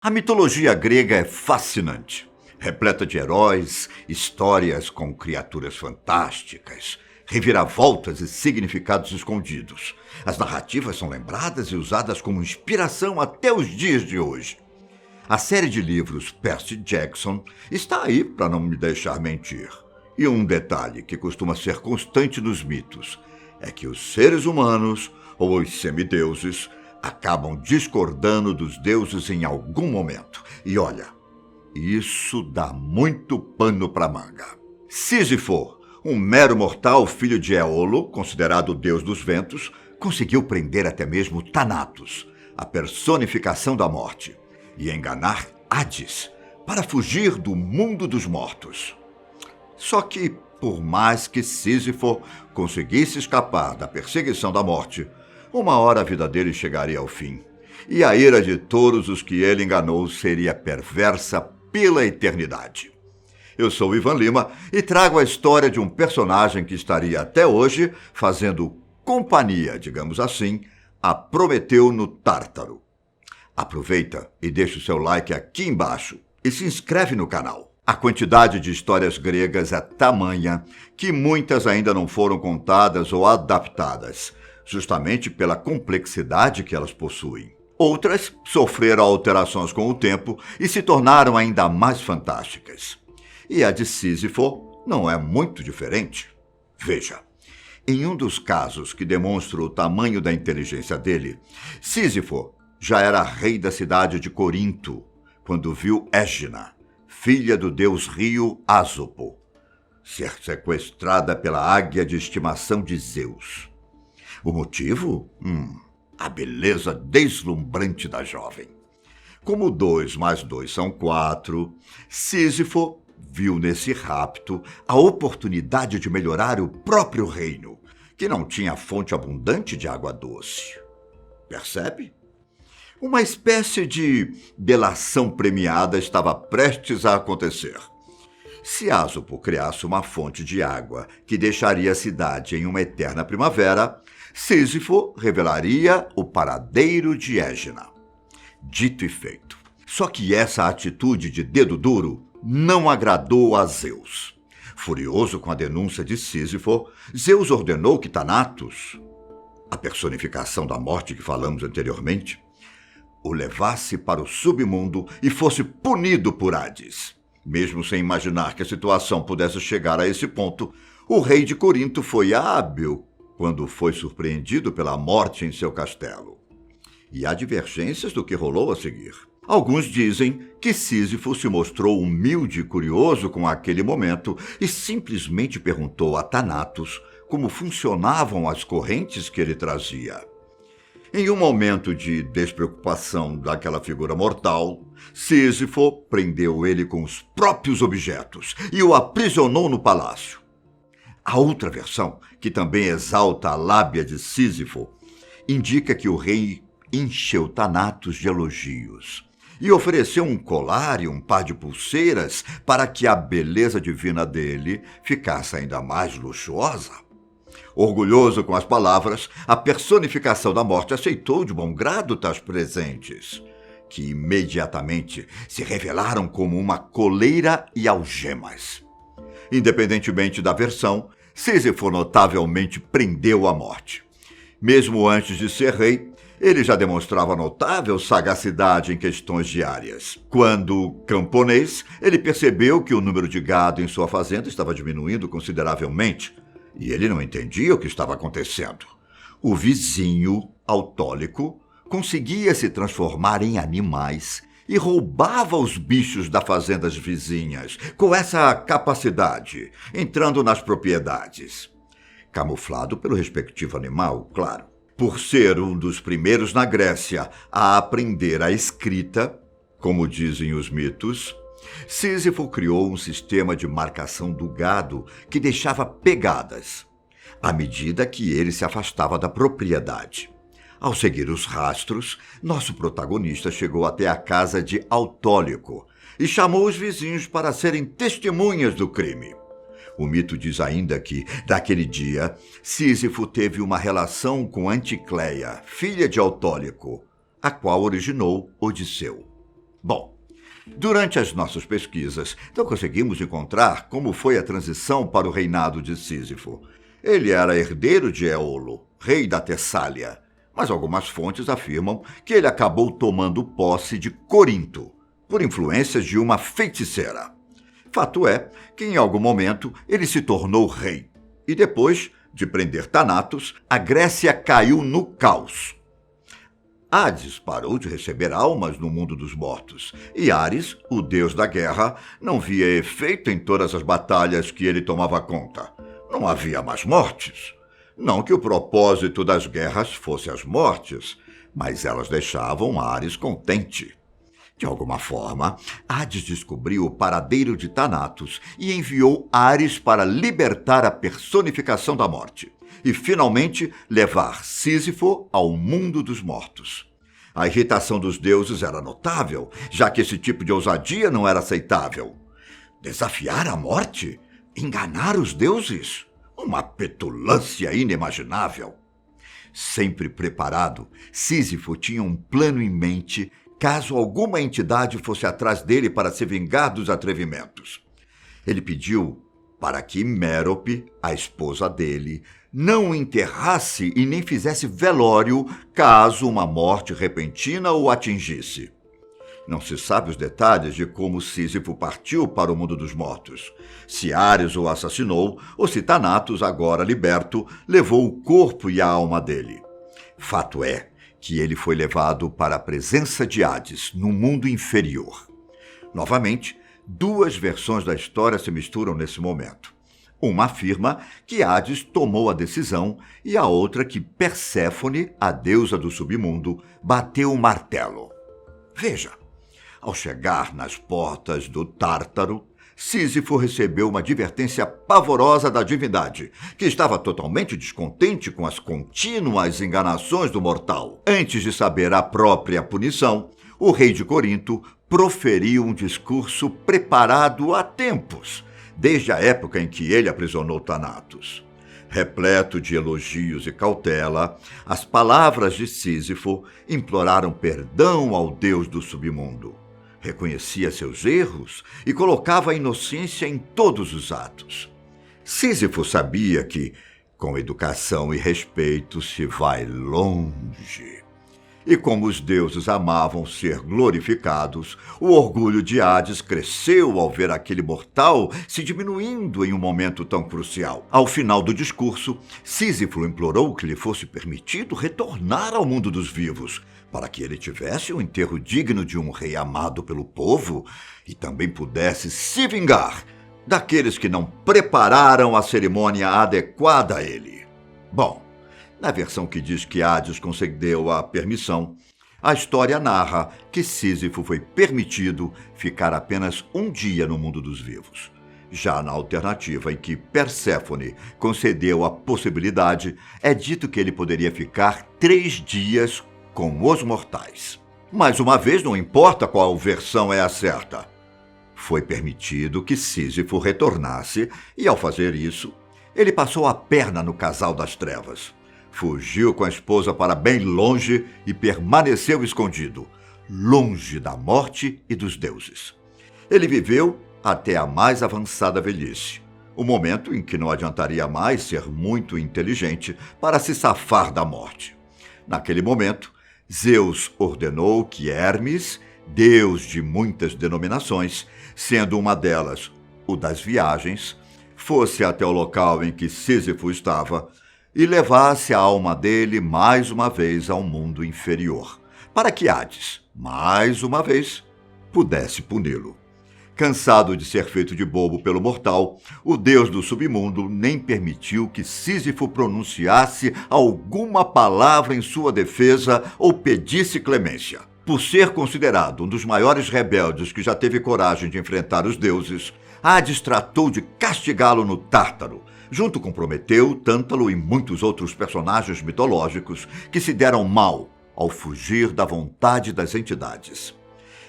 A mitologia grega é fascinante, repleta de heróis, histórias com criaturas fantásticas, reviravoltas e significados escondidos. As narrativas são lembradas e usadas como inspiração até os dias de hoje. A série de livros Percy Jackson está aí para não me deixar mentir. E um detalhe que costuma ser constante nos mitos é que os seres humanos, ou os semideuses, acabam discordando dos deuses em algum momento. E olha, isso dá muito pano para manga. Sísifo, um mero mortal filho de Éolo, considerado o deus dos ventos, conseguiu prender até mesmo Thanatos, a personificação da morte, e enganar Hades para fugir do mundo dos mortos. Só que, por mais que Sísifo conseguisse escapar da perseguição da morte, uma hora a vida dele chegaria ao fim, e a ira de todos os que ele enganou seria perversa pela eternidade. Eu sou Ivan Lima e trago a história de um personagem que estaria até hoje fazendo companhia, digamos assim, a Prometeu no Tártaro. Aproveita e deixa o seu like aqui embaixo e se inscreve no canal. A quantidade de histórias gregas é tamanha que muitas ainda não foram contadas ou adaptadas, justamente pela complexidade que elas possuem. Outras sofreram alterações com o tempo e se tornaram ainda mais fantásticas. E a de Sísifo não é muito diferente. Veja, em um dos casos que demonstra o tamanho da inteligência dele, Sísifo já era rei da cidade de Corinto, quando viu Égina, filha do deus rio Ásopo, ser sequestrada pela águia de estimação de Zeus. O motivo? A beleza deslumbrante da jovem. Como 2 mais 2 são 4, Sísifo viu nesse rapto a oportunidade de melhorar o próprio reino, que não tinha fonte abundante de água doce. Percebe? Uma espécie de delação premiada estava prestes a acontecer. Se Ásopo criasse uma fonte de água que deixaria a cidade em uma eterna primavera, Sísifo revelaria o paradeiro de Égina. Dito e feito. Só que essa atitude de dedo duro não agradou a Zeus. Furioso com a denúncia de Sísifo, Zeus ordenou que Thanatos, a personificação da morte que falamos anteriormente, o levasse para o submundo e fosse punido por Hades. Mesmo sem imaginar que a situação pudesse chegar a esse ponto, o rei de Corinto foi hábil quando foi surpreendido pela morte em seu castelo. E há divergências do que rolou a seguir. Alguns dizem que Sísifo se mostrou humilde e curioso com aquele momento e simplesmente perguntou a Thanatos como funcionavam as correntes que ele trazia. Em um momento de despreocupação daquela figura mortal, Sísifo prendeu ele com os próprios objetos e o aprisionou no palácio. A outra versão, que também exalta a lábia de Sísifo, indica que o rei encheu Thanatos de elogios e ofereceu um colar e um par de pulseiras para que a beleza divina dele ficasse ainda mais luxuosa. Orgulhoso com as palavras, a personificação da morte aceitou de bom grado tais presentes, que imediatamente se revelaram como uma coleira e algemas. Independentemente da versão, Sísifo notavelmente prendeu a morte. Mesmo antes de ser rei, ele já demonstrava notável sagacidade em questões diárias. Quando camponês, ele percebeu que o número de gado em sua fazenda estava diminuindo consideravelmente, e ele não entendia o que estava acontecendo. O vizinho, Autólico, conseguia se transformar em animais e roubava os bichos das fazendas vizinhas, com essa capacidade, entrando nas propriedades. Camuflado pelo respectivo animal, claro. Por ser um dos primeiros na Grécia a aprender a escrita, como dizem os mitos, Sísifo criou um sistema de marcação do gado que deixava pegadas, à medida que ele se afastava da propriedade. Ao seguir os rastros, nosso protagonista chegou até a casa de Autólico e chamou os vizinhos para serem testemunhas do crime. O mito diz ainda que, naquele dia, Sísifo teve uma relação com Anticleia, filha de Autólico, a qual originou Odisseu. Bom, durante as nossas pesquisas, não conseguimos encontrar como foi a transição para o reinado de Sísifo. Ele era herdeiro de Éolo, rei da Tessália, mas algumas fontes afirmam que ele acabou tomando posse de Corinto, por influências de uma feiticeira. Fato é que, em algum momento, ele se tornou rei, e depois de prender Thanatos, a Grécia caiu no caos. Hades parou de receber almas no mundo dos mortos, e Ares, o deus da guerra, não via efeito em todas as batalhas que ele tomava conta. Não havia mais mortes. Não que o propósito das guerras fosse as mortes, mas elas deixavam Ares contente. De alguma forma, Hades descobriu o paradeiro de Thanatos e enviou Ares para libertar a personificação da morte e, finalmente, levar Sísifo ao mundo dos mortos. A irritação dos deuses era notável, já que esse tipo de ousadia não era aceitável. Desafiar a morte? Enganar os deuses? Uma petulância inimaginável. Sempre preparado, Sísifo tinha um plano em mente caso alguma entidade fosse atrás dele para se vingar dos atrevimentos. Ele pediu para que Mérope, a esposa dele, não o enterrasse e nem fizesse velório caso uma morte repentina o atingisse. Não se sabe os detalhes de como Sísifo partiu para o mundo dos mortos. Se Ares o assassinou ou se Thanatos, agora liberto, levou o corpo e a alma dele. Fato é que ele foi levado para a presença de Hades, no mundo inferior. Novamente, duas versões da história se misturam nesse momento. Uma afirma que Hades tomou a decisão e a outra que Perséfone, a deusa do submundo, bateu o martelo. Veja, ao chegar nas portas do Tártaro, Sísifo recebeu uma advertência pavorosa da divindade, que estava totalmente descontente com as contínuas enganações do mortal. Antes de saber a própria punição, o rei de Corinto proferiu um discurso preparado há tempos, desde a época em que ele aprisionou Thanatos. Repleto de elogios e cautela, as palavras de Sísifo imploraram perdão ao deus do submundo. Reconhecia seus erros e colocava a inocência em todos os atos. Sísifo sabia que, com educação e respeito, se vai longe. E como os deuses amavam ser glorificados, o orgulho de Hades cresceu ao ver aquele mortal se diminuindo em um momento tão crucial. Ao final do discurso, Sísifo implorou que lhe fosse permitido retornar ao mundo dos vivos, para que ele tivesse um enterro digno de um rei amado pelo povo e também pudesse se vingar daqueles que não prepararam a cerimônia adequada a ele. Bom, na versão que diz que Hades concedeu a permissão, a história narra que Sísifo foi permitido ficar apenas um dia no mundo dos vivos. Já na alternativa em que Perséfone concedeu a possibilidade, é dito que ele poderia ficar 3 dias com os mortais. Mais uma vez, não importa qual versão é a certa. Foi permitido que Sísifo retornasse e, ao fazer isso, ele passou a perna no casal das trevas. Fugiu com a esposa para bem longe e permaneceu escondido, longe da morte e dos deuses. Ele viveu até a mais avançada velhice, o momento em que não adiantaria mais ser muito inteligente para se safar da morte. Naquele momento, Zeus ordenou que Hermes, deus de muitas denominações, sendo uma delas o das viagens, fosse até o local em que Sísifo estava e levasse a alma dele mais uma vez ao mundo inferior, para que Hades, mais uma vez, pudesse puni-lo. Cansado de ser feito de bobo pelo mortal, o deus do submundo nem permitiu que Sísifo pronunciasse alguma palavra em sua defesa ou pedisse clemência. Por ser considerado um dos maiores rebeldes que já teve coragem de enfrentar os deuses, Hades tratou de castigá-lo no Tártaro, junto com Prometeu, Tântalo e muitos outros personagens mitológicos que se deram mal ao fugir da vontade das entidades.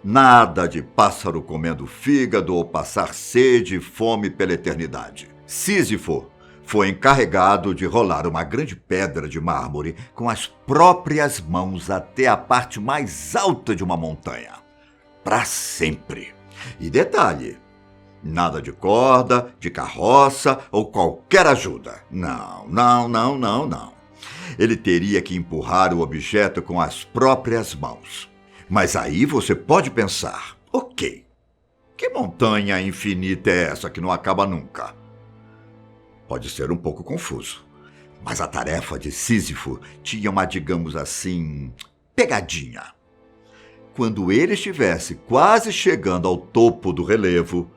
Nada de pássaro comendo fígado ou passar sede e fome pela eternidade. Sísifo foi encarregado de rolar uma grande pedra de mármore com as próprias mãos até a parte mais alta de uma montanha. para sempre. E detalhe, nada de corda, de carroça ou qualquer ajuda. Não, não, não, não, não. Ele teria que empurrar o objeto com as próprias mãos. Mas aí você pode pensar, ok, que montanha infinita é essa que não acaba nunca? Pode ser um pouco confuso, mas a tarefa de Sísifo tinha uma, digamos assim, pegadinha. Quando ele estivesse quase chegando ao topo do relevo,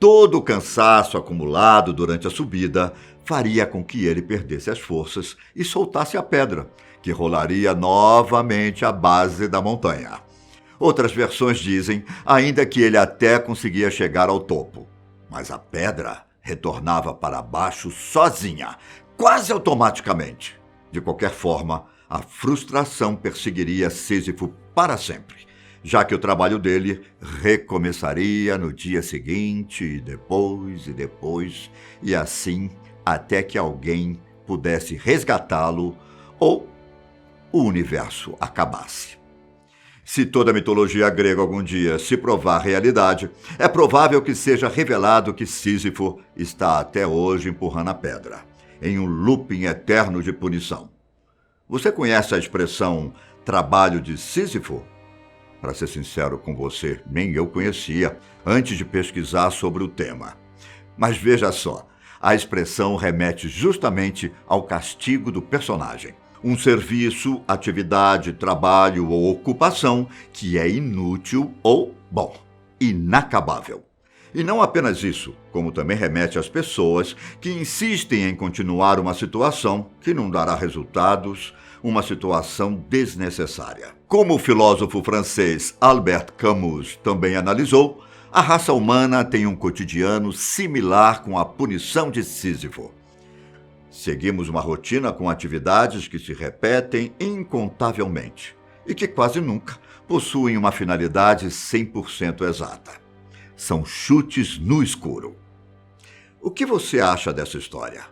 todo o cansaço acumulado durante a subida faria com que ele perdesse as forças e soltasse a pedra, que rolaria novamente à base da montanha. Outras versões dizem ainda que ele até conseguia chegar ao topo, mas a pedra retornava para baixo sozinha, quase automaticamente. De qualquer forma, a frustração perseguiria Sísifo para sempre, já que o trabalho dele recomeçaria no dia seguinte e depois, e assim até que alguém pudesse resgatá-lo ou o universo acabasse. Se toda a mitologia grega algum dia se provar realidade, é provável que seja revelado que Sísifo está até hoje empurrando a pedra, em um looping eterno de punição. Você conhece a expressão trabalho de Sísifo? Para ser sincero com você, nem eu conhecia antes de pesquisar sobre o tema. Mas veja só, a expressão remete justamente ao castigo do personagem. Um serviço, atividade, trabalho ou ocupação que é inútil ou, inacabável. E não apenas isso, como também remete às pessoas que insistem em continuar uma situação que não dará resultados, uma situação desnecessária. Como o filósofo francês Albert Camus também analisou, a raça humana tem um cotidiano similar com a punição de Sísifo. Seguimos uma rotina com atividades que se repetem incontavelmente e que quase nunca possuem uma finalidade 100% exata. São chutes no escuro. O que você acha dessa história?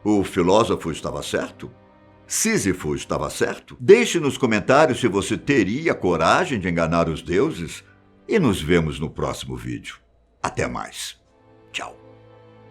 O filósofo estava certo? Sísifo estava certo? Deixe nos comentários se você teria coragem de enganar os deuses e nos vemos no próximo vídeo. Até mais. Tchau.